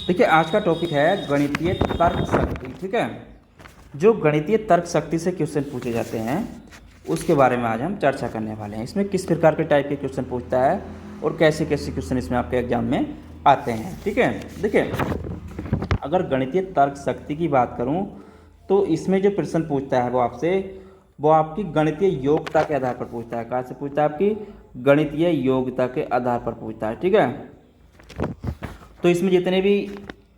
देखिए आज का टॉपिक है गणितीय तर्क शक्ति। ठीक है, जो गणितीय तर्क शक्ति से क्वेश्चन पूछे जाते हैं उसके बारे में आज हम चर्चा करने वाले हैं। इसमें किस प्रकार के टाइप के क्वेश्चन पूछता है और कैसे कैसे क्वेश्चन इसमें आपके एग्जाम में आते हैं। ठीक है, देखिए अगर गणितीय तर्क शक्ति की बात करूं तो इसमें जो प्रश्न पूछता है वो आपकी गणितीय योग्यता के आधार पर पूछता है। कहाँ से पूछता है? आपकी गणितीय योग्यता के आधार पर पूछता है। ठीक है, तो इसमें जितने भी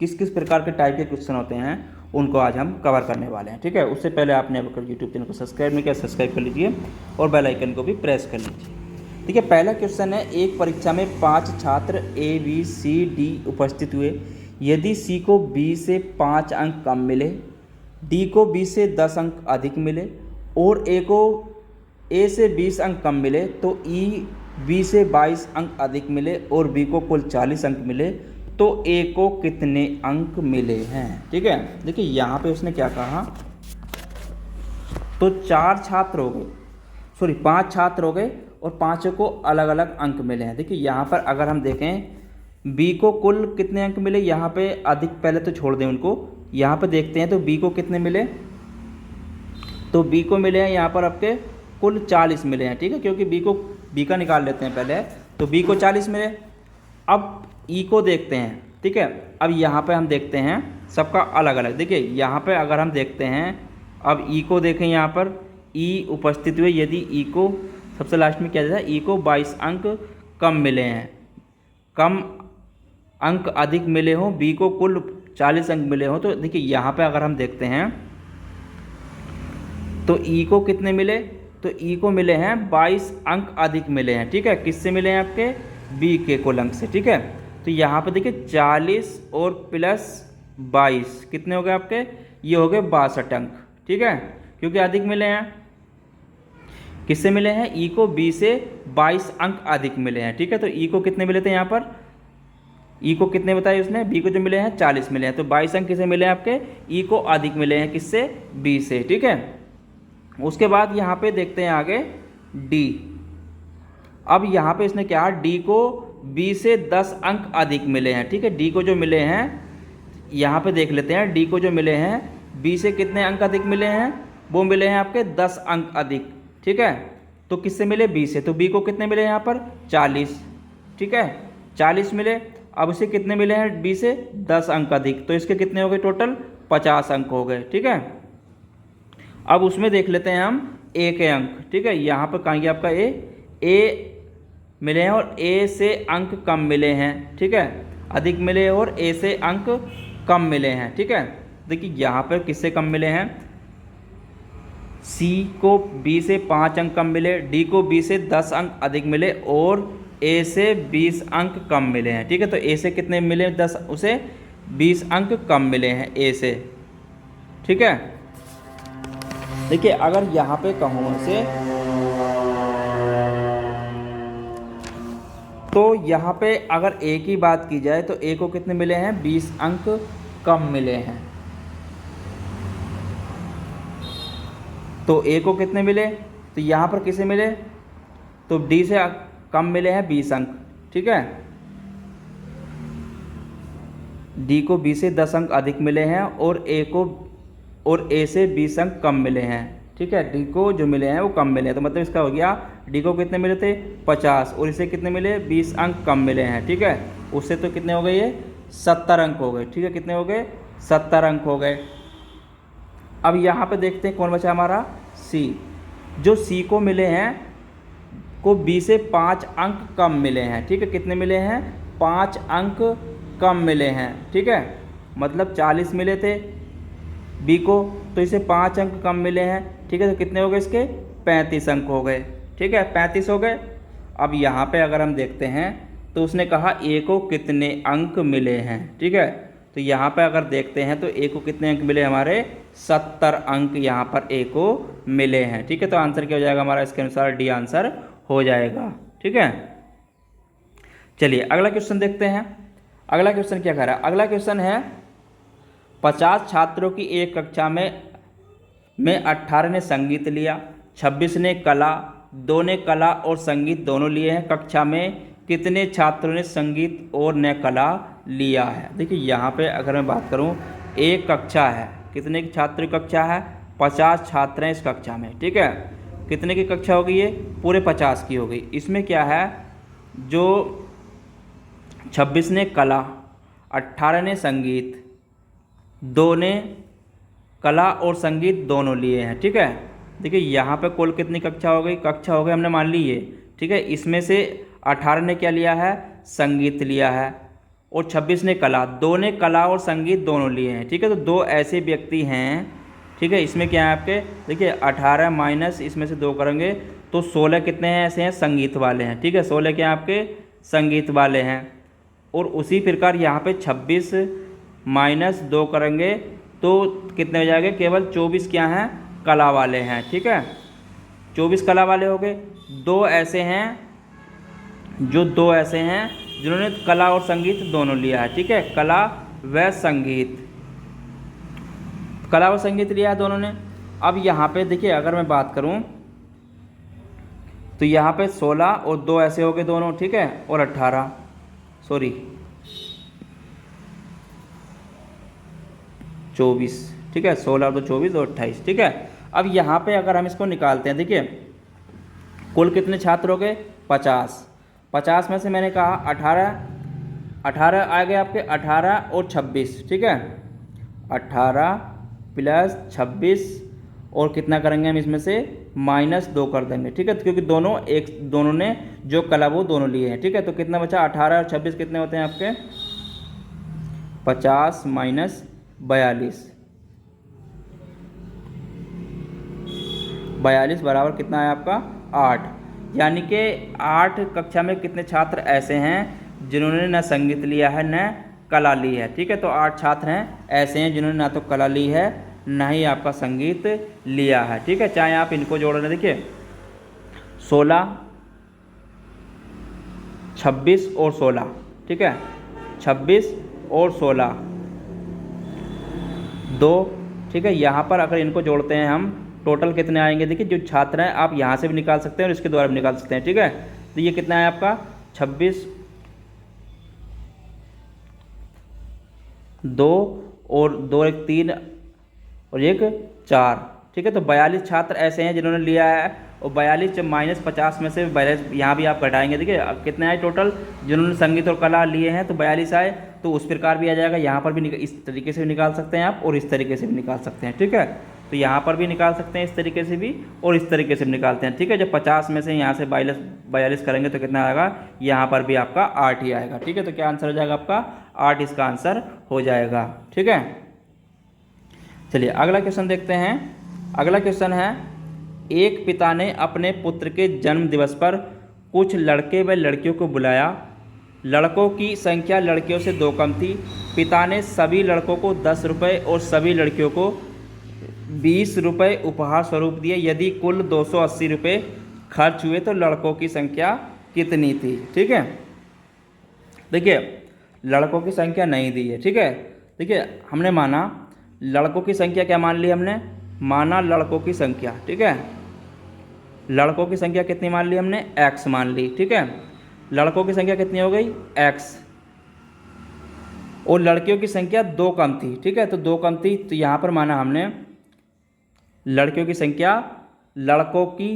किस किस प्रकार के टाइप के क्वेश्चन होते हैं उनको आज हम कवर करने वाले हैं। ठीक है, उससे पहले आपने अगर यूट्यूब चैनल को सब्सक्राइब नहीं किया सब्सक्राइब कर लीजिए और बेल आइकन को भी प्रेस कर लीजिए। देखिए पहला क्वेश्चन है, एक परीक्षा में 5 छात्र ए बी सी डी उपस्थित हुए। यदि सी को बी से 5 अंक कम मिले, डी को बी से 10 अंक अधिक मिले और ए को ए से 20 अंक कम मिले तो ई बी से 22 अंक अधिक मिले और बी को कुल 40 अंक मिले तो ए को कितने अंक मिले हैं। ठीक है, देखिए यहाँ पे उसने क्या कहा, तो 5 छात्र हो गए और पांचों को अलग अलग अंक मिले हैं। देखिए यहाँ पर अगर हम देखें बी को कुल कितने अंक मिले, यहाँ पे अधिक पहले तो छोड़ दें उनको, यहाँ पे देखते हैं तो बी को कितने मिले, तो बी को मिले हैं यहाँ पर आपके कुल 40 मिले हैं। ठीक है, क्योंकि बी का निकाल लेते हैं पहले, तो बी को 40 मिले। अब ई को देखते हैं। ठीक है, अब यहाँ पे हम देखते हैं सबका अलग अलग। देखिए यहाँ पे अगर हम देखते हैं, अब ई को देखें, यहाँ पर ई उपस्थित हुए, यदि ई को सबसे लास्ट में क्या जाता है, ई को 22 अंक कम मिले हैं, कम अंक अधिक मिले हों, बी को कुल 40 अंक मिले हों, तो देखिए यहाँ पे अगर हम देखते हैं तो ई को कितने मिले, तो ई को मिले हैं 22 अंक अधिक मिले हैं। ठीक है, किससे मिले हैं? आपके बी के कुल अंक से। ठीक है, तो यहाँ पे देखिए 40 और प्लस 22 कितने हो गए आपके, ये हो गए 62 अंक। ठीक है, क्योंकि अधिक मिले हैं, किससे मिले हैं? ई को बी से 22 अंक अधिक मिले हैं। ठीक है, तो ई को कितने मिले थे यहाँ पर, ई को कितने बताए उसने, बी को जो मिले हैं 40 मिले हैं, तो 22 अंक किसे मिले हैं? आपके ई को अधिक मिले हैं, किससे? बी से। ठीक है, उसके बाद यहाँ पे देखते हैं आगे डी। अब यहाँ पे इसने क्या, डी को बी से 10 अंक अधिक मिले हैं। ठीक है, डी को जो मिले हैं यहाँ पे देख लेते हैं, डी को जो मिले हैं बी से कितने अंक अधिक मिले हैं, वो मिले हैं आपके 10 अंक अधिक। ठीक है, तो किससे मिले? बी से, तो बी को कितने मिले यहाँ पर 40। ठीक है, 40 मिले। अब उसे कितने मिले हैं? बी से 10 अंक अधिक, तो इसके कितने हो गए टोटल? 50 अंक हो गए। ठीक है, अब उसमें देख लेते हैं हम ए के अंक। ठीक है, यहाँ पर कहाँ गया आपका ए मिले हैं और ए से अंक कम मिले हैं। ठीक है, अधिक मिले और ए से अंक कम मिले हैं। ठीक है, देखिए यहाँ पर किससे कम मिले हैं, सी को बी से 5 अंक कम मिले, डी को बी से 10 अंक अधिक मिले और ए से 20 अंक कम मिले हैं। ठीक है, तो ए से कितने मिले? 10, उसे 20 अंक कम मिले हैं ए से। ठीक है, देखिए अगर यहाँ पे कहूँ उनसे, तो यहाँ पे अगर ए की बात की जाए तो ए को कितने मिले हैं? 20 अंक कम मिले हैं। तो ए को कितने मिले, तो यहाँ पर किसे मिले, तो डी से कम मिले हैं 20 अंक। ठीक है, डी को बी से 10 अंक अधिक मिले हैं और ए से 20 अंक कम मिले हैं। ठीक है, डी को जो मिले हैं वो कम मिले हैं, तो मतलब इसका हो गया डी को कितने मिले थे? 50 और इसे कितने मिले? 20 अंक कम मिले हैं। ठीक है, उससे तो कितने हो गए? ये 70 अंक हो गए। ठीक है, कितने हो गए? 70 अंक हो गए। अब यहाँ पे देखते हैं कौन बचा हमारा, सी। जो सी को मिले हैं को बी से 5 अंक कम मिले हैं। ठीक है, कितने मिले हैं? 5 अंक कम मिले हैं। ठीक है, मतलब 40 मिले थे बी को, तो इसे 5 अंक कम मिले हैं। ठीक है, तो कितने हो गए इसके? 35 अंक हो गए। ठीक है, 35 हो गए। अब यहाँ पे अगर हम देखते हैं तो उसने कहा ए को कितने अंक मिले हैं। ठीक है, तो यहाँ पे अगर देखते हैं तो ए को कितने अंक मिले हमारे? 70 अंक यहाँ पर ए को मिले हैं। ठीक है, तो आंसर क्या हो जाएगा हमारा? इसके अनुसार डी आंसर हो जाएगा। ठीक है, चलिए अगला क्वेश्चन देखते हैं। अगला क्वेश्चन क्या कह रहा है? अगला क्वेश्चन है 50 छात्रों की एक कक्षा में 18 ने संगीत लिया, 26 ने कला, 2 ने कला और संगीत दोनों लिए हैं। कक्षा में कितने छात्रों ने संगीत और न कला लिया है। देखिए यहाँ पे अगर मैं बात करूँ, एक कक्षा है, कितने की छात्र की कक्षा है, 50 छात्र हैं इस कक्षा में, ठीक है। कितने की कक्षा हो गई ये, पूरे 50 की हो गई। इसमें क्या है, जो 26 ने कला, 18 ने संगीत, 2 ने कला और संगीत दोनों लिए हैं, ठीक है। देखिए यहाँ पे कुल कितनी कक्षा हो गई, कक्षा हो गई हमने मान ली ये, ठीक है। इसमें से 18 ने क्या लिया है, संगीत लिया है, और 26 ने कला, 2 ने कला और संगीत दोनों लिए हैं, ठीक है। तो 2 ऐसे व्यक्ति हैं, ठीक है। इसमें क्या है आपके, देखिए 18 माइनस इसमें से 2 करेंगे तो 16 कितने हैं ऐसे हैं, संगीत वाले हैं, ठीक है। 16 क्या आपके संगीत वाले हैं। और उसी प्रकार यहाँ पे 26 माइनस 2 करेंगे तो कितने हो जाएंगे, केवल 24 क्या हैं, कला वाले हैं, ठीक है। 24 कला वाले हो गए। 2 ऐसे हैं, जो 2 ऐसे हैं जिन्होंने कला और संगीत दोनों लिया है, ठीक है। कला व संगीत, कला और संगीत लिया है दोनों ने। अब यहाँ पे देखिए अगर मैं बात करूँ तो यहाँ पे 16 और 2 ऐसे हो गए दोनों, ठीक है, और 18 सॉरी 24, ठीक है। 16 तो 24 और 28, ठीक है। अब यहाँ पे अगर हम इसको निकालते हैं, देखिए कुल कितने छात्र हो गए, 50। 50 में से मैंने कहा 18 आ गए आपके, 18 और 26, ठीक है। 18 प्लस 26 और कितना करेंगे हम इसमें से -2 कर देंगे, ठीक है। क्योंकि दोनों ने जो कला वो दोनों लिए हैं, ठीक है। तो कितना बचा, 18 और 26 कितने होते हैं आपके, 50 माइनस 42 बराबर कितना है आपका 8। यानी कि 8 कक्षा में कितने छात्र ऐसे हैं जिन्होंने न संगीत लिया है न कला ली है, ठीक है। तो 8 छात्र हैं ऐसे हैं जिन्होंने ना तो कला ली है ना ही आपका संगीत लिया है, ठीक है। चाहे आप इनको जोड़ लें, देखिए 16, 26 और 16, ठीक है। 26 और 16 2, ठीक है। यहाँ पर अगर इनको जोड़ते हैं हम, टोटल कितने आएंगे, देखिए जो छात्र हैं आप यहाँ से भी निकाल सकते हैं और इसके द्वारा भी निकाल सकते हैं, ठीक है। तो ये कितना है आपका 26, 2 और 2 1 3 और 1 4, ठीक है। तो 42 छात्र ऐसे हैं जिन्होंने लिया है, और 42 जब -50 में से 42 यहाँ भी आप घटाएंगे, देखिए अब कितने आए टोटल जिन्होंने संगीत और कला लिए हैं, तो 42 आए। तो उस प्रकार भी आ जाएगा, यहाँ पर भी इस तरीके से भी निकाल सकते हैं आप और इस तरीके से भी निकाल सकते हैं, ठीक है। तो यहाँ पर भी निकाल सकते हैं इस तरीके से भी और इस तरीके से भी निकालते हैं, ठीक है। जब 50 में से यहाँ से 42 करेंगे तो कितना आएगा, यहाँ पर भी आपका 8 ही आएगा, ठीक है। तो क्या आंसर हो जाएगा आपका 8, इसका आंसर हो जाएगा, ठीक है। चलिए अगला क्वेश्चन देखते हैं। अगला क्वेश्चन है, एक पिता ने अपने पुत्र के जन्म दिवस पर कुछ लड़के व लड़कियों को बुलाया। लड़कों की संख्या लड़कियों से 2 कम थी। पिता ने सभी लड़कों को 10 रुपये और सभी लड़कियों को 20 रुपये उपहार स्वरूप दिए। यदि कुल 280 रुपये खर्च हुए तो लड़कों की संख्या कितनी थी, ठीक है। देखिए लड़कों की संख्या नहीं दी है, ठीक है। देखिए हमने माना लड़कों की संख्या, क्या मान ली हमने, माना लड़कों की संख्या, ठीक है। लड़कों की संख्या कितनी मान ली हमने, x मान ली, ठीक है। लड़कों की संख्या कितनी हो गई, x, और लड़कियों की संख्या 2 कम थी, ठीक है। तो 2 कम थी, तो यहाँ पर माना हमने लड़कियों की संख्या, लड़कों की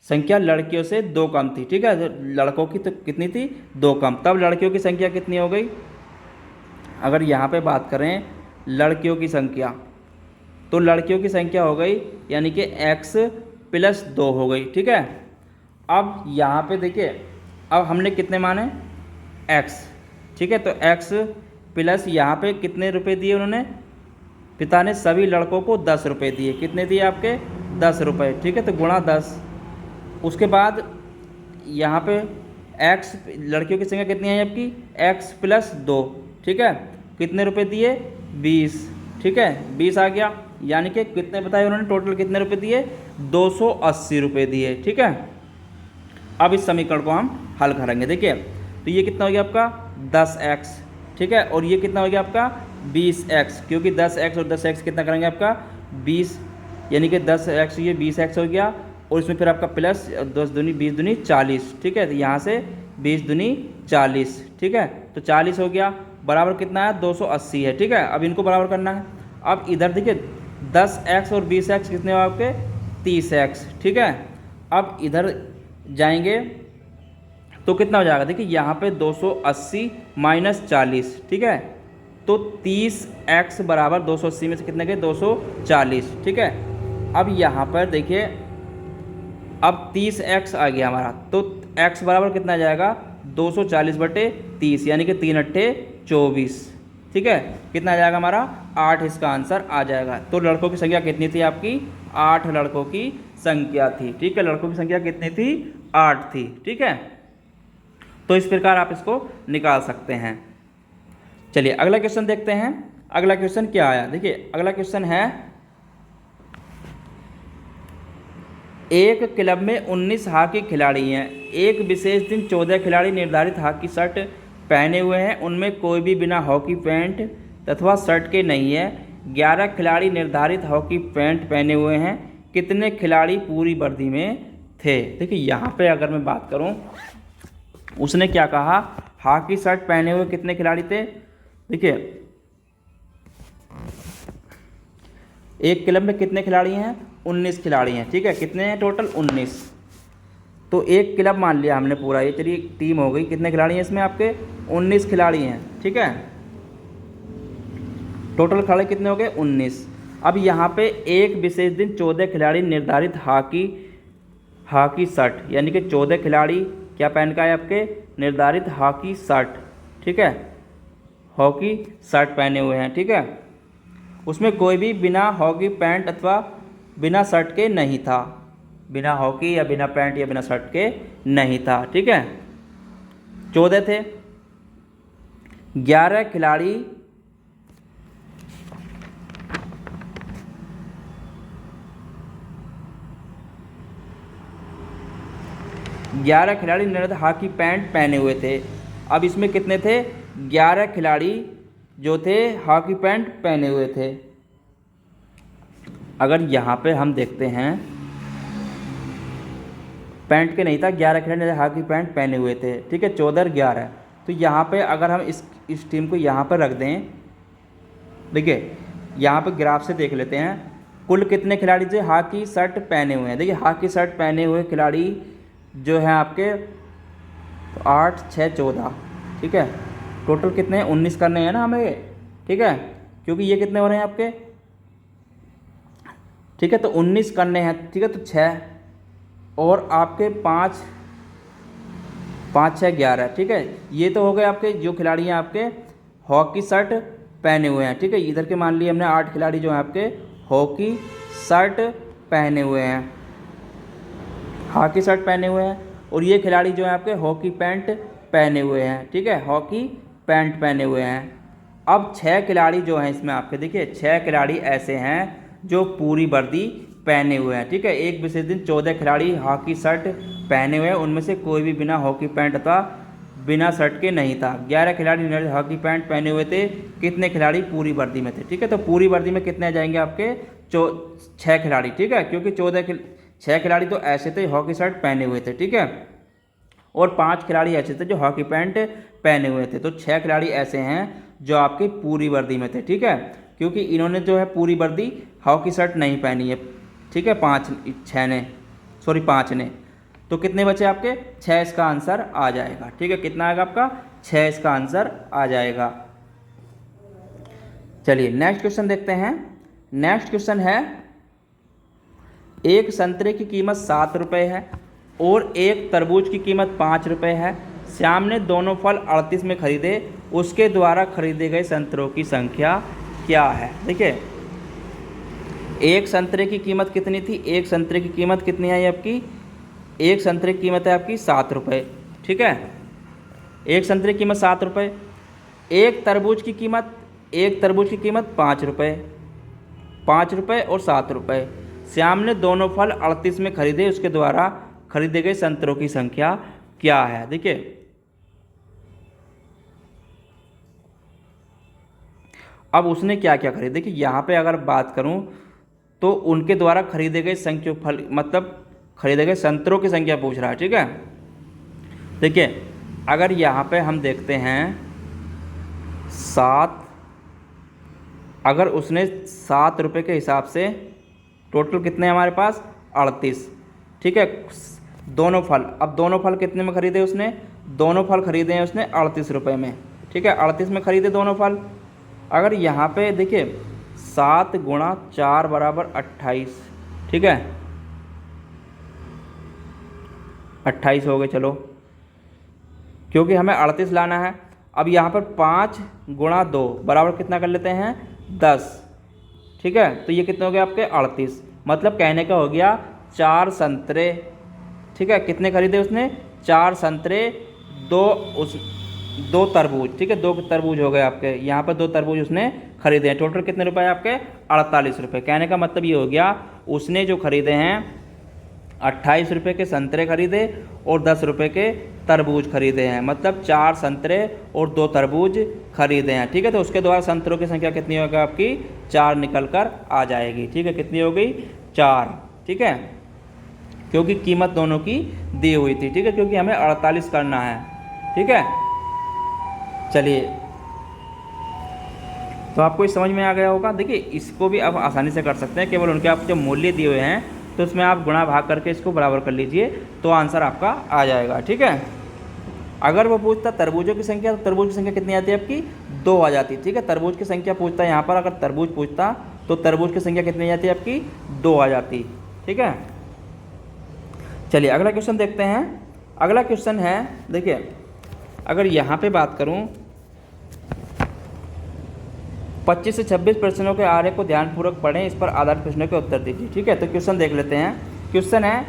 संख्या लड़कियों से 2 कम थी, ठीक है। तो लड़कों की तो कितनी थी, 2 कम, तब लड़कियों की संख्या कितनी हो गई। अगर यहाँ पे बात करें लड़कियों की संख्या, तो लड़कियों की संख्या हो गई यानी कि x + 2 हो गई, ठीक है। अब यहाँ पे देखिए, अब हमने कितने माने, x, ठीक है। तो x प्लस यहाँ पे कितने रुपए दिए उन्होंने, पिता ने सभी लड़कों को 10 रुपये दिए। कितने दिए आपके, 10 रुपये, ठीक है। तो गुणा 10, उसके बाद यहाँ पे x, लड़कियों की संख्या कितनी है आपकी, x + 2, ठीक है। कितने रुपए दिए, 20, ठीक है। 20 आ गया, यानी कि कितने बताए उन्होंने, टोटल कितने रुपए दिए, 280 रुपये दिए, ठीक है। अब इस समीकरण को हम हल करेंगे। देखिए तो ये कितना हो गया आपका 10x, ठीक है, और ये कितना हो गया आपका 20x, क्योंकि 10x और 10x कितना करेंगे आपका 20, यानी कि 10x ये 20x हो गया, और इसमें फिर आपका प्लस 10 दूनी 20 दूनी 40, ठीक है। तो यहाँ से 20 दूनी 40, ठीक है। तो 40 हो गया, बराबर कितना है 280 है, ठीक है। अब इनको बराबर करना है। अब इधर देखिए 10x और 20x कितने हो आपके 30x, ठीक है। अब इधर जाएंगे तो कितना हो जाएगा, देखिए यहाँ पे 280 माइनस 40, ठीक है। तो 30x बराबर 280 में से कितने गए 240, ठीक है। अब यहाँ पर देखिए अब 30x आ गया हमारा, तो x बराबर कितना आ जाएगा 240/30, यानी कि 3 अट्ठे 24, ठीक है। कितना आ जाएगा हमारा 8 इसका आंसर आ जाएगा। तो लड़कों की संख्या कितनी थी आपकी 8 लड़कों की संख्या थी, ठीक है। लड़कों की संख्या कितनी थी 8 थी, ठीक है। तो इस प्रकार आप इसको निकाल सकते हैं। चलिए अगला क्वेश्चन देखते हैं। अगला क्वेश्चन क्या आया, देखिए अगला क्वेश्चन है एक क्लब में 19 हॉकी खिलाड़ी हैं। एक विशेष दिन 14 खिलाड़ी निर्धारित हॉकी शर्ट पहने हुए हैं, उनमें कोई भी बिना हॉकी पैंट तथा शर्ट के नहीं है। 11 खिलाड़ी निर्धारित हॉकी पैंट पहने हुए हैं, कितने खिलाड़ी पूरी वर्दी में थे। देखिए यहाँ पे अगर मैं बात करूँ, उसने क्या कहा, हॉकी शर्ट पहने हुए कितने खिलाड़ी थे। देखिए एक क्लब में कितने खिलाड़ी हैं 19 खिलाड़ी हैं, ठीक है। कितने हैं टोटल 19। तो एक क्लब मान लिया हमने पूरा, ये चलिए टीम हो गई। कितने खिलाड़ी हैं इसमें आपके 19 खिलाड़ी हैं, ठीक है। टोटल खिलाड़ी कितने हो गए 19। अब यहाँ पे एक विशेष दिन 14 खिलाड़ी निर्धारित हॉकी शर्ट, यानी कि 14 खिलाड़ी क्या पहन का है आपके निर्धारित हॉकी शर्ट, ठीक है। हॉकी शर्ट पहने हुए हैं, ठीक है। उसमें कोई भी बिना हॉकी पैंट अथवा बिना शर्ट के नहीं था, बिना हॉकी या बिना पैंट या बिना शर्ट के नहीं था, ठीक है। 14 थे। 11 खिलाड़ी 11 खिलाड़ी निर्धारित हॉकी पैंट पहने हुए थे। अब इसमें कितने थे 11 खिलाड़ी जो थे हॉकी पैंट पहने हुए थे। अगर यहाँ पे हम देखते हैं पैंट के नहीं था, 11 खिलाड़ी हॉकी पैंट पहने हुए थे, ठीक है। 14 और 11। तो यहाँ पे अगर हम इस टीम को यहाँ पर रख दें, देखिए यहाँ पे ग्राफ से देख लेते हैं कुल कितने खिलाड़ी थे हॉकी शर्ट पहने हुए हैं। देखिए हॉकी शर्ट पहने हुए खिलाड़ी जो हैं आपके 8 6 14, ठीक है। टोटल कितने हैं 19 करने हैं ना हमें, ठीक है, क्योंकि ये कितने हो रहे हैं आपके, ठीक है। तो 19 करने हैं, ठीक है। तो 6 और आपके 5 5 6 11, ठीक है। ये तो हो गए आपके जो खिलाड़ी हैं आपके हॉकी शर्ट पहने हुए हैं, ठीक है। इधर के मान लिए हमने 8 खिलाड़ी जो हैं आपके हॉकी शर्ट पहने हुए हैं, हॉकी शर्ट पहने हुए हैं। और ये खिलाड़ी जो हैं आपके हॉकी पैंट पहने हुए हैं, ठीक है, हॉकी पैंट पहने हुए हैं। अब 6 खिलाड़ी जो हैं इसमें आपके, देखिए 6 खिलाड़ी ऐसे हैं जो पूरी वर्दी पहने हुए हैं, ठीक है। एक विशेष दिन 14 खिलाड़ी हॉकी शर्ट पहने हुए हैं, उनमें से कोई भी बिना हॉकी पैंट अथवा बिना शर्ट के नहीं था। 11 खिलाड़ी निर्धारित हॉकी पैंट पहने हुए थे, कितने खिलाड़ी पूरी वर्दी में थे, ठीक है। तो पूरी वर्दी में कितने आ जाएंगे आपके 6 खिलाड़ी, ठीक है, क्योंकि 6 खिलाड़ी तो ऐसे थे हॉकी शर्ट पहने हुए थे, ठीक है। और 5 खिलाड़ी ऐसे थे जो हॉकी पैंट पहने हुए थे। तो 6 खिलाड़ी ऐसे हैं जो आपकी पूरी वर्दी में थे, ठीक है, क्योंकि इन्होंने जो है पूरी वर्दी हॉकी शर्ट नहीं पहनी है, ठीक है। 5 ने। तो कितने बचे आपके 6 इसका आंसर आ जाएगा, ठीक है। कितना आएगा आपका 6 इसका आंसर आ जाएगा। चलिए नेक्स्ट क्वेश्चन देखते हैं। नेक्स्ट क्वेश्चन है एक संतरे की कीमत 7 रुपये है और एक तरबूज की कीमत 5 रुपये है। श्याम ने दोनों फल 38 में खरीदे, उसके द्वारा खरीदे गए संतरों की संख्या क्या है। देखिए एक संतरे की कीमत कितनी थी, एक संतरे की कीमत कितनी आई आपकी, एक संतरे की कीमत है आपकी 7 रुपये, ठीक है। एक संतरे की कीमत 7 रुपये। एक तरबूज की कीमत 5 रुपये, 5 रुपये और 7 रुपये। श्याम ने दोनों फल 38 में खरीदे, उसके द्वारा खरीदे गए संतरों की संख्या क्या है। देखिए अब उसने क्या क्या खरीदे, देखिए यहाँ पे अगर बात करूँ तो उनके द्वारा खरीदे गए संख्या फल मतलब खरीदे गए संतरों की संख्या पूछ रहा है, ठीक है। देखिए अगर यहाँ पे हम देखते हैं 7, अगर उसने 7 रुपये के हिसाब से, टोटल कितने हैं हमारे पास 38, ठीक है। दोनों फल, अब दोनों फल कितने में खरीदे उसने, दोनों फल खरीदे हैं उसने 38 रुपये में, ठीक है। 38 में खरीदे दोनों फल। अगर यहाँ पे देखिए 7 गुणा 4 बराबर 28, ठीक है, 28 हो गए, चलो, क्योंकि हमें 38 लाना है। अब यहाँ पर 5 गुणा 2 बराबर कितना कर लेते हैं 10, ठीक है। तो ये कितने हो गए आपके 38, मतलब कहने का हो गया 4 संतरे, ठीक है। कितने खरीदे उसने, 4 संतरे, 2 तरबूज, ठीक है, 2 तरबूज हो गए आपके, यहाँ पर 2 तरबूज उसने खरीदे हैं। टोटल कितने रुपए आपके 48 रुपये। कहने का मतलब ये हो गया उसने जो खरीदे हैं 28 रुपये के संतरे खरीदे और 10 रुपये के तरबूज खरीदे हैं, मतलब 4 संतरे और 2 तरबूज खरीदे हैं, ठीक है। तो उसके द्वारा संतरों की संख्या कितनी होगी आपकी 4 निकल कर आ जाएगी, ठीक है। कितनी हो गई 4, ठीक है, क्योंकि कीमत दोनों की दी हुई थी, ठीक है, क्योंकि हमें 48 करना है, ठीक है। चलिए, तो आपको इस समझ में आ गया होगा। देखिए इसको भी आप आसानी से कर सकते हैं, केवल उनके आप जो मूल्य दिए हुए हैं तो उसमें आप गुणा भाग करके इसको बराबर कर लीजिए तो आंसर आपका आ जाएगा, ठीक है। अगर वो पूछता तरबूजों की संख्या, तो तरबूज की संख्या कितनी आती है आपकी 2 आ जाती, ठीक है। तरबूज की संख्या पूछता है यहाँ पर, अगर तरबूज पूछता तो तरबूज की संख्या कितनी आ जाती है आपकी 2 आ जाती, ठीक है। चलिए अगला क्वेश्चन देखते हैं। अगला क्वेश्चन है, देखिए अगर यहाँ पे बात करूँ 25 से 26 प्रश्नों के आरेख को ध्यानपूर्वक पढ़ें, इस पर आधारित प्रश्नों के उत्तर दीजिए, ठीक है। तो क्वेश्चन देख लेते हैं। क्वेश्चन है,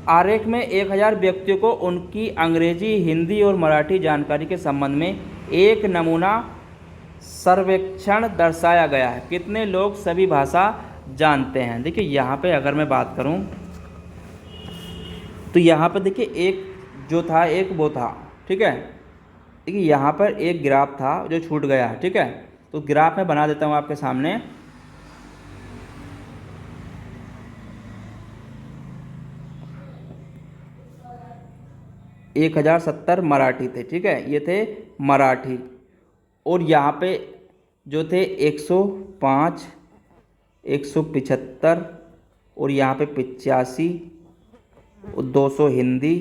आरेख में 1000 व्यक्तियों को उनकी अंग्रेजी, हिंदी और मराठी जानकारी के संबंध में एक नमूना सर्वेक्षण दर्शाया गया है। कितने लोग सभी भाषा जानते हैं। देखिए यहाँ पे अगर मैं बात करूँ तो यहाँ पर देखिए एक जो था एक वो था, ठीक है। देखिए यहाँ पर एक ग्राफ था जो छूट गया, ठीक है। तो ग्राफ में बना देता हूँ आपके सामने। एक 1070 मराठी थे, ठीक है, ये थे मराठी। और यहाँ पे जो थे 105, 175 और यहाँ पे 85 और 200 हिंदी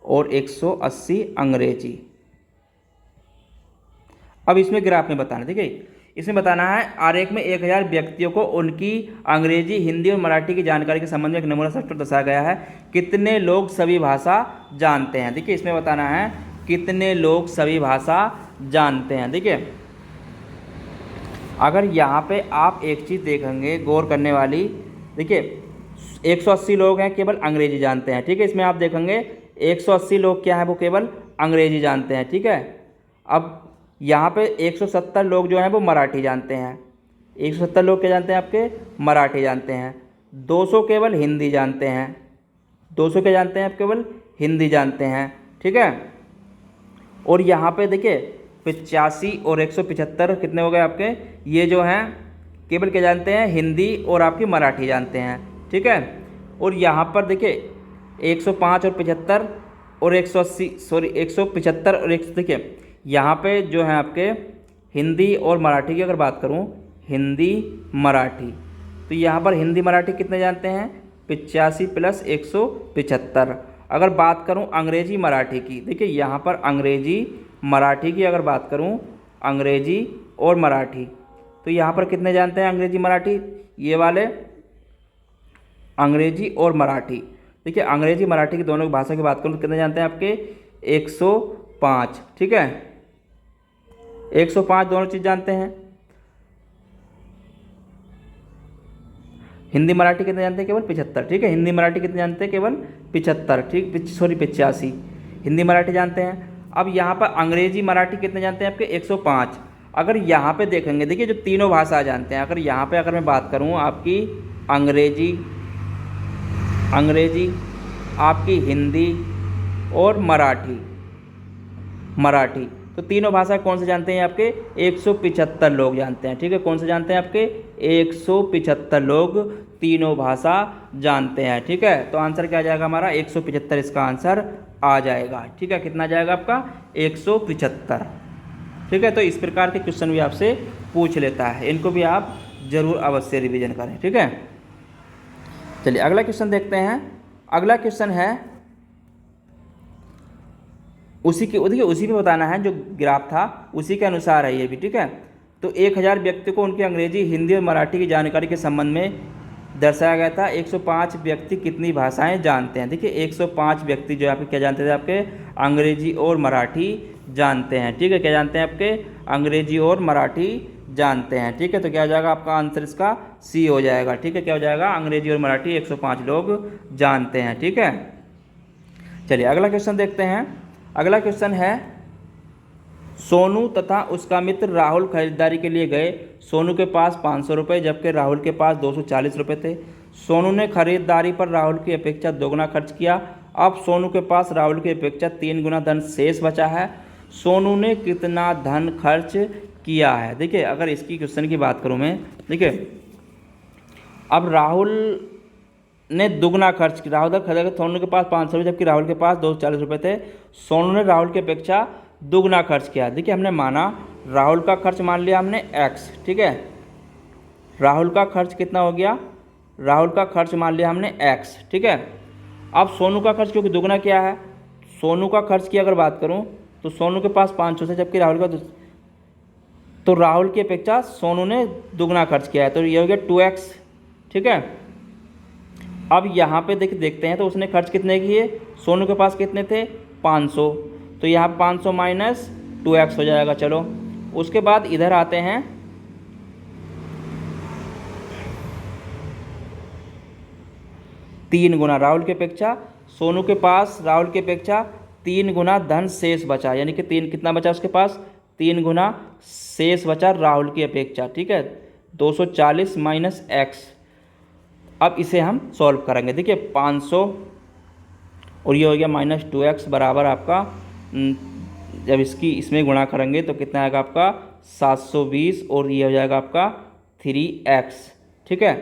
और 180 अंग्रेजी। अब इसमें ग्राफ में बताना, ठीक है, इसमें बताना है आरेख में 1000 व्यक्तियों को उनकी अंग्रेजी, हिंदी और मराठी की जानकारी के संबंध में एक नमूना सर्वेक्षण दर्शाया गया है। कितने लोग सभी भाषा जानते हैं। देखिए इसमें बताना है कितने लोग सभी भाषा जानते हैं। देखिए अगर यहाँ पे आप एक चीज़ देखेंगे गौर करने वाली, देखिए 180 लोग हैं केवल अंग्रेजी जानते हैं, ठीक है। इसमें आप देखेंगे 180 लोग क्या है वो केवल अंग्रेजी जानते हैं, ठीक है। अब यहाँ पे 170 लोग जो हैं वो मराठी जानते हैं। 170 लोग क्या जानते हैं आपके मराठी जानते हैं। 200 केवल हिंदी जानते हैं। 200 क्या जानते हैं आप केवल हिंदी जानते हैं, ठीक है। और यहाँ पे देखिए 85 और 175 कितने हो गए आपके, ये जो हैं केवल क्या जानते हैं हिंदी और आपकी मराठी जानते हैं, ठीक है। और यहाँ पर देखिए 105 और 75 और 180 सॉरी 175 और 100, देखिए यहाँ पे जो है आपके हिंदी और मराठी की अगर बात करूँ, हिंदी मराठी, तो यहाँ पर हिंदी मराठी कितने जानते हैं 85 प्लस 175। अगर बात करूँ अंग्रेजी मराठी की, देखिए यहाँ पर अंग्रेजी मराठी की अगर बात करूँ, अंग्रेजी और मराठी, तो यहाँ पर कितने जानते हैं अंग्रेजी मराठी, ये वाले अंग्रेजी और मराठी। देखिए अंग्रेजी मराठी की दोनों भाषा की बात करूँ तो कितने जानते हैं आपके 105, ठीक है, 105 दोनों चीज़ जानते हैं। हिंदी मराठी कितने जानते हैं केवल 75, ठीक है। हिंदी मराठी कितने जानते हैं केवल 75, ठीक, सॉरी 85 हिंदी मराठी जानते हैं। अब यहाँ पर अंग्रेजी मराठी कितने जानते हैं आपके 105। अगर यहाँ पे देखेंगे, देखिए जो तीनों भाषा जानते हैं, अगर यहाँ पे अगर मैं बात करूँ आपकी अंग्रेजी, आपकी हिंदी और मराठी, तो तीनों भाषा कौन से जानते हैं आपके 175 लोग जानते हैं, ठीक है। कौन से जानते हैं आपके 175 लोग तीनों भाषा जानते हैं, ठीक है। तो आंसर क्या आ जाएगा हमारा 175 इसका आंसर आ जाएगा, ठीक है। कितना जाएगा आपका 175, ठीक है। तो इस प्रकार के क्वेश्चन भी आपसे पूछ लेता है, इनको भी आप जरूर अवश्य रिवीजन करें, ठीक है। चलिए अगला क्वेश्चन देखते हैं। अगला क्वेश्चन है उसी पे बताना है, जो ग्राफ था उसी के अनुसार है ये भी, ठीक है। तो 1000 व्यक्ति को उनकी अंग्रेजी, हिंदी और मराठी की जानकारी के संबंध में दर्शाया गया था। 105 व्यक्ति कितनी भाषाएं जानते हैं। देखिए 105 व्यक्ति जो आपके क्या जानते थे, आपके अंग्रेजी और मराठी जानते हैं, ठीक है। क्या जानते हैं आपके अंग्रेजी और मराठी जानते हैं, ठीक है। तो क्या हो जाएगा आपका आंसर इसका सी हो जाएगा, ठीक है। क्या हो जाएगा अंग्रेजी और मराठी 105 लोग जानते हैं, ठीक है। चलिए अगला क्वेश्चन देखते हैं। अगला क्वेश्चन है सोनू तथा उसका मित्र राहुल खरीदारी के लिए गए। सोनू के पास 500 रुपये जबकि राहुल के पास 240 रुपये थे। सोनू ने खरीदारी पर राहुल की अपेक्षा दोगुना खर्च किया। अब सोनू के पास राहुल की अपेक्षा 3 गुना धन शेष बचा है। सोनू ने कितना धन खर्च किया है। देखिए अगर इसकी क्वेश्चन की बात करूँ मैं, देखिए अब राहुल ने दुगना खर्च किया। राहुल खरीदा, सोनू के पास 500 रुपये जबकि राहुल के पास 240 रुपये थे। सोनू ने राहुल की अपेक्षा दुगना खर्च किया। देखिए हमने माना राहुल का खर्च मान लिया हमने x, ठीक है। राहुल का खर्च कितना हो गया, राहुल का खर्च मान लिया हमने x, ठीक है। अब सोनू का खर्च क्योंकि दुगना किया है, सोनू का खर्च की अगर बात करूं तो सोनू के पास 500 से जबकि राहुल का तो राहुल की अपेक्षा सोनू ने दुगना खर्च किया है, तो ये हो गया 2x, ठीक है। अब यहाँ पे देखते हैं तो उसने खर्च कितने किए, सोनू के पास कितने थे 500, तो यहाँ 500 माइनस 2x हो जाएगा। चलो उसके बाद इधर आते हैं, तीन गुना राहुल की अपेक्षा सोनू के पास राहुल की अपेक्षा 3 गुना धन शेष बचा, यानी कि 3 कितना बचा उसके पास 3 गुना शेष बचा राहुल की अपेक्षा, ठीक है। 240 माइनस x। अब इसे हम सॉल्व करेंगे। देखिए 500 और ये हो गया माइनस 2x बराबर आपका, जब इसमें गुणा करेंगे तो कितना आएगा आपका 720 और ये हो जाएगा आपका 3x, ठीक है।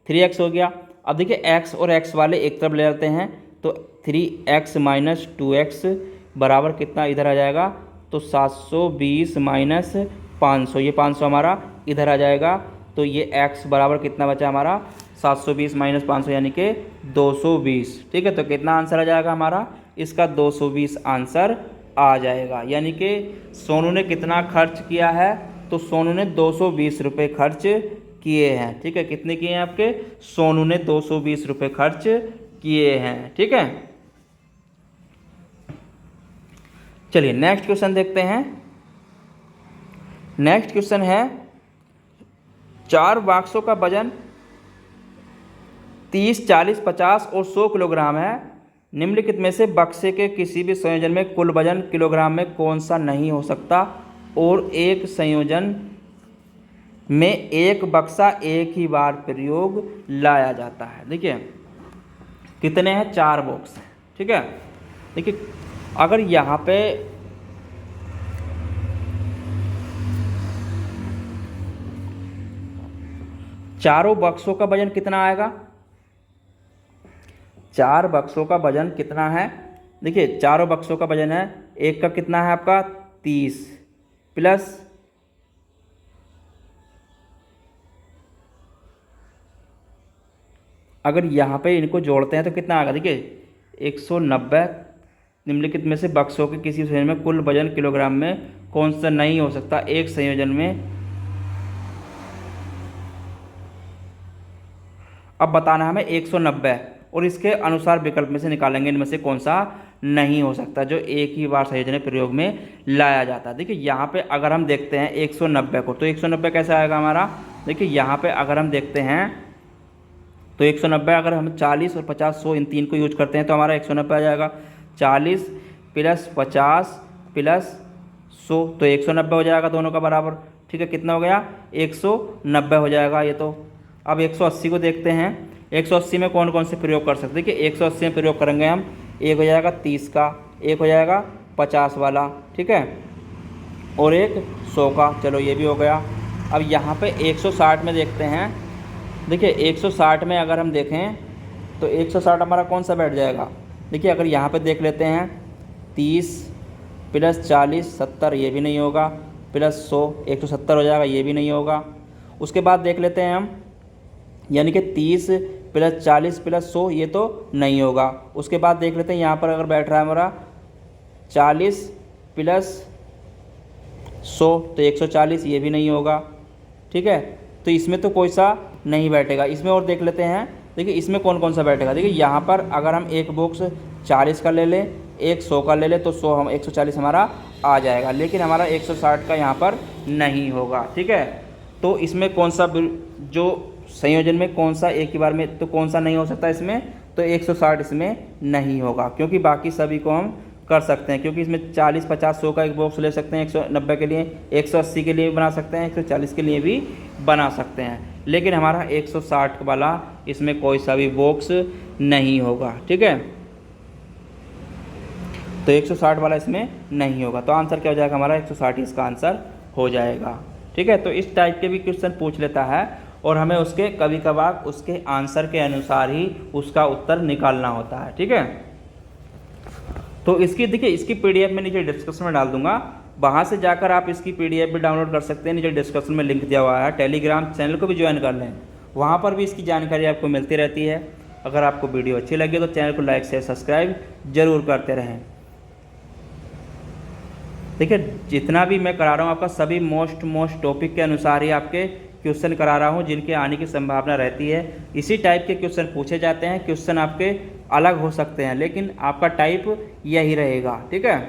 3x हो गया। अब देखिए x और x वाले एक तरफ ले जाते हैं तो 3x माइनस 2x बराबर कितना इधर आ जाएगा, तो 720 माइनस 500, ये 500 हमारा इधर आ जाएगा। तो ये x बराबर कितना बचा हमारा 720 माइनस 500 यानी कि 220, ठीक है। तो कितना आंसर आ जाएगा हमारा इसका 220 आंसर आ जाएगा। यानी कि सोनू ने कितना खर्च किया है, तो सोनू ने 220 रुपये खर्च किए हैं, ठीक है। कितने किए हैं आपके, सोनू ने 220 रुपये खर्च किए हैं, ठीक है। चलिए नेक्स्ट क्वेश्चन देखते हैं। नेक्स्ट क्वेश्चन है 4 बक्सों का वजन 30, 40, 50 और 100 किलोग्राम है। निम्नलिखित में से बक्से के किसी भी संयोजन में कुल वजन किलोग्राम में कौन सा नहीं हो सकता और एक संयोजन में एक बक्सा एक ही बार प्रयोग लाया जाता है। देखिए कितने हैं, 4 बॉक्स हैं, ठीक है। देखिए अगर यहाँ पे चारों बक्सों का वजन कितना आएगा, 4 बक्सों का वजन कितना है। देखिए चारों बक्सों का वजन है, एक का कितना है आपका 30 प्लस अगर यहाँ पे इनको जोड़ते हैं तो कितना आएगा, देखिए 190। निम्नलिखित में से बक्सों के किसी संयोजन में कुल वजन किलोग्राम में कौन सा नहीं हो सकता, एक संयोजन में। अब बताना हमें 190 और इसके अनुसार विकल्प में से निकालेंगे इनमें से कौन सा नहीं हो सकता जो एक ही बार संयोजन प्रयोग में लाया जाता है। देखिए यहाँ पे अगर हम देखते हैं 190 को, तो 190 कैसे आएगा हमारा। देखिए यहाँ पे अगर हम देखते हैं तो 190 अगर हम 40 और 50 100 इन तीन को यूज करते हैं तो हमारा 190 आ जाएगा। 40 प्लस 50 प्लस 100 तो 190 हो जाएगा दोनों का बराबर, ठीक है। कितना हो गया 190 हो जाएगा ये तो। अब 180 को देखते हैं, 180 में कौन कौन से प्रयोग कर सकते हैं। देखिए 180 में प्रयोग करेंगे हम, एक हो जाएगा 30 का, एक हो जाएगा 50 वाला, ठीक है। और एक 100 का, चलो ये भी हो गया। अब यहाँ पे 160 में देखते हैं। देखिए 160 में अगर हम देखें तो 160 हमारा कौन सा बैठ जाएगा। देखिए अगर यहाँ पे देख लेते हैं 30 प्लस 40 70, ये भी नहीं होगा, प्लस 100 170 हो जाएगा, ये भी नहीं होगा। उसके बाद देख लेते हैं हम, यानी कि 30 प्लस 40 प्लस 100, ये तो नहीं होगा। उसके बाद देख लेते हैं यहाँ पर अगर बैठ रहा है हमारा 40 प्लस 100 तो 140, ये भी नहीं होगा। ठीक है, तो इसमें तो कोई सा नहीं बैठेगा। इसमें और देख लेते हैं, देखिए इसमें कौन कौन सा बैठेगा। देखिए यहाँ पर अगर हम एक बॉक्स 40 का ले लें, एक 100 का ले लें, तो 100 हम 140 हमारा आ जाएगा, लेकिन हमारा 160 का यहाँ पर नहीं होगा। ठीक है, तो इसमें कौन सा जो संयोजन में कौन सा एक ही बार में तो कौन सा नहीं हो सकता इसमें, तो 160 इसमें नहीं होगा, क्योंकि बाकी सभी को हम कर सकते हैं। क्योंकि इसमें 40 50 100 का एक बॉक्स ले सकते हैं, 190 के लिए, 180 के लिए भी बना सकते हैं, 140 के लिए भी बना सकते हैं, लेकिन हमारा 160 वाला इसमें कोई सा भी बॉक्स नहीं होगा। ठीक है, तो 160 वाला इसमें नहीं होगा, तो आंसर क्या हो जाएगा हमारा 160 ही इसका आंसर हो जाएगा। ठीक है, तो इस टाइप के भी क्वेश्चन पूछ लेता है और हमें उसके कभी कभार उसके आंसर के अनुसार ही उसका उत्तर निकालना होता है। ठीक है, तो इसकी देखिए इसकी पीडीएफ मैं नीचे डिस्क्रिप्शन में डाल दूंगा, वहाँ से जाकर आप इसकी पीडीएफ भी डाउनलोड कर सकते हैं। नीचे डिस्क्रिप्शन में लिंक दिया हुआ है, टेलीग्राम चैनल को भी ज्वाइन कर लें, वहाँ पर भी इसकी जानकारी आपको मिलती रहती है। अगर आपको वीडियो अच्छी लगी तो चैनल को लाइक शेयर सब्सक्राइब जरूर करते रहें। देखिए जितना भी मैं करा रहा हूँ आपका सभी मोस्ट टॉपिक के अनुसार ही आपके क्वेश्चन करा रहा हूँ, जिनके आने की संभावना रहती है। इसी टाइप के क्वेश्चन पूछे जाते हैं, क्वेश्चन आपके अलग हो सकते हैं, लेकिन आपका टाइप यही रहेगा। ठीक है,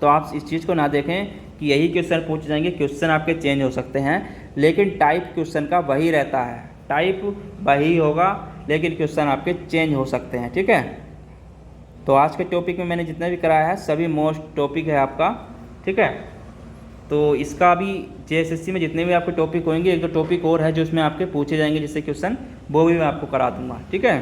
तो आप इस चीज़ को ना देखें कि यही क्वेश्चन पूछे जाएंगे, क्वेश्चन आपके चेंज हो सकते हैं, लेकिन टाइप क्वेश्चन का वही रहता है, टाइप वही होगा, लेकिन क्वेश्चन आपके चेंज हो सकते हैं। ठीक है, तो आज के टॉपिक में मैंने जितना भी कराया है सभी मोस्ट टॉपिक है आपका। ठीक है, तो इसका भी जेएसएससी में जितने भी आपके टॉपिक होंगे, एक दो टॉपिक और है जो इसमें आपके पूछे जाएंगे जिससे क्वेश्चन, वो भी मैं आपको करा दूंगा। ठीक है,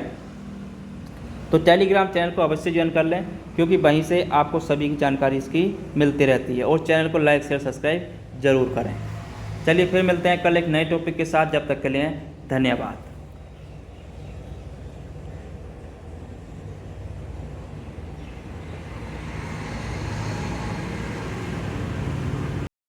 तो टेलीग्राम चैनल को अवश्य ज्वाइन कर लें, क्योंकि वहीं से आपको सभी की जानकारी इसकी मिलती रहती है, और चैनल को लाइक शेयर सब्सक्राइब जरूर करें। चलिए फिर मिलते हैं कल एक नए टॉपिक के साथ, जब तक के लिए धन्यवाद।